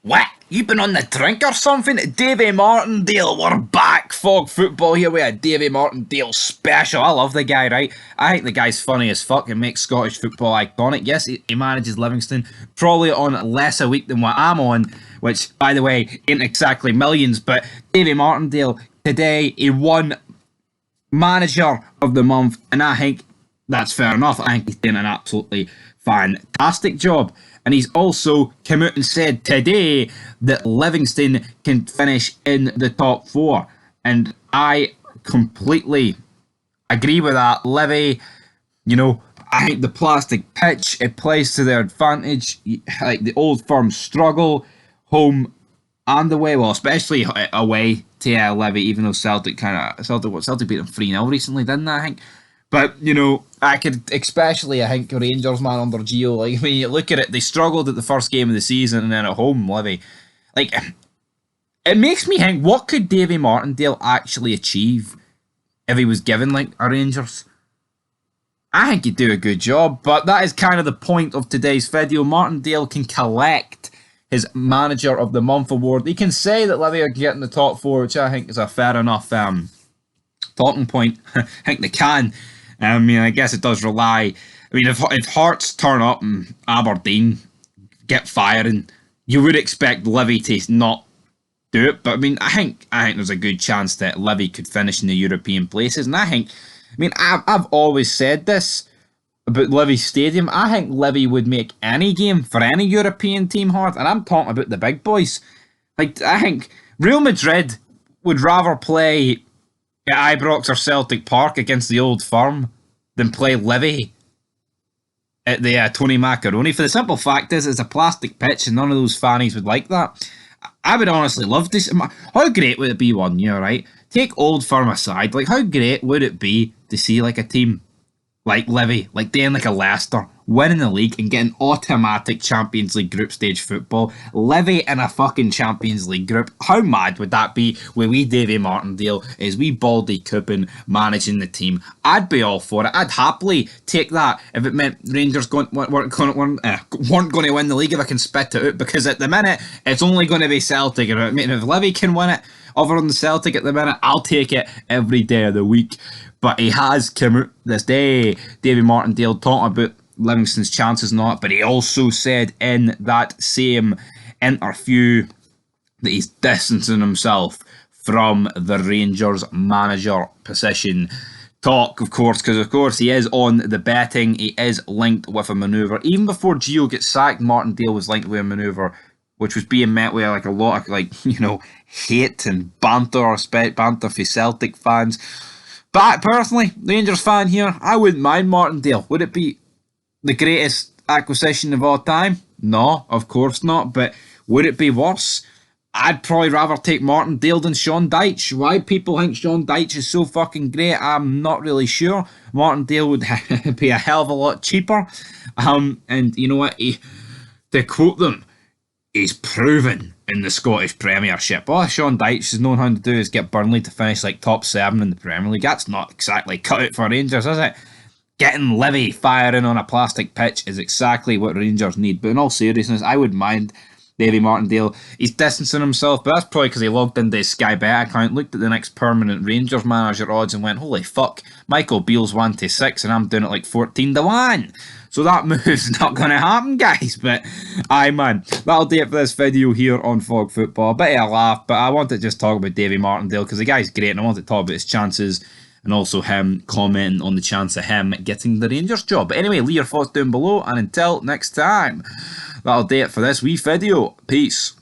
What? You been on the drink or something? Davy Martindale, we're back. Fog football here with a Davy Martindale special. I love the guy, right? I think the guy's funny as fuck and makes Scottish football iconic. Yes, he manages Livingston, probably on less a week than what I'm on, which, by the way, ain't exactly millions, but Davy Martindale, today, he won Manager of the Month, and I think that's fair enough. I think he's doing an absolutely fantastic job. And he's also come out and said today that Livingston can finish in the top four. And I completely agree with that. Livy, I think the plastic pitch, it plays to their advantage. Like the Old Firm struggle, home and away. Well, especially away to Livy, even though Celtic beat them 3-0 recently, didn't they, I think? But, I could especially, I think, Rangers, man, under Gio, like, when you look at it, they struggled at the first game of the season and then at home, Livy. Like, it makes me think, what could Davy Martindale actually achieve if he was given, like, a Rangers? I think he'd do a good job, but that is kind of the point of today's video. Martindale can collect his Manager of the Month award. He can say that Livy are getting the top four, which I think is a fair enough talking point. I think they can. I guess it does rely. If Hearts turn up and Aberdeen get firing, you would expect Livy to not do it. But I think there's a good chance that Livy could finish in the European places. And I've always said this about Livy Stadium. I think Livy would make any game for any European team hard. And I'm talking about the big boys. Like, I think Real Madrid would rather play at Ibrox or Celtic Park against the Old Firm than play Livy at the Tony Macaroni. For the simple fact is, it's a plastic pitch and none of those fannies would like that. I would honestly love to see. How great would it be one year, right? Take Old Firm aside, like how great would it be to see like a team like Livy, like doing like a Leicester, winning the league and getting automatic Champions League group stage football. Livy in a fucking Champions League group. How mad would that be with wee Davy Martindale as wee Baldy Coupon managing the team? I'd be all for it. I'd happily take that if it meant Rangers weren't going to win the league, if I can spit it out, because at the minute it's only going to be Celtic. If Livy can win it over on the Celtic at the minute, I'll take it every day of the week. But he has come out this day, Davy Martindale, talking about Livingston's chances and all that, but he also said in that same interview that he's distancing himself from the Rangers manager position. Talk, of course, because of course he is on the betting, he is linked with a manoeuvre. Even before Gio gets sacked, Martindale was linked with a manoeuvre, which was being met with like a lot of hate and banter for Celtic fans. But personally, Rangers fan here, I wouldn't mind Martindale. Would it be the greatest acquisition of all time? No, of course not. But would it be worse? I'd probably rather take Martindale than Sean Dyche. Why people think Sean Dyche is so fucking great, I'm not really sure. Martindale would be a hell of a lot cheaper. And you know what? To quote them, he's proven in the Scottish Premiership. All Sean Dyche has known how to do is get Burnley to finish like top 7 in the Premier League. That's not exactly cut out for Rangers, is it? Getting Livy firing on a plastic pitch is exactly what Rangers need. But in all seriousness, I would mind Davy Martindale. He's distancing himself, but that's probably because he logged into his Sky Bet account, looked at the next permanent Rangers manager odds and went, holy fuck, Michael Beale's 1-6 and I'm doing it like 14-1. So that move's not going to happen, guys. But, aye, man, that'll do it for this video here on Fog Football. A bit of a laugh, but I want to just talk about Davy Martindale because the guy's great and I want to talk about his chances and also him commenting on the chance of him getting the Rangers job. But anyway, leave your thoughts down below, and until next time, that'll do it for this wee video. Peace.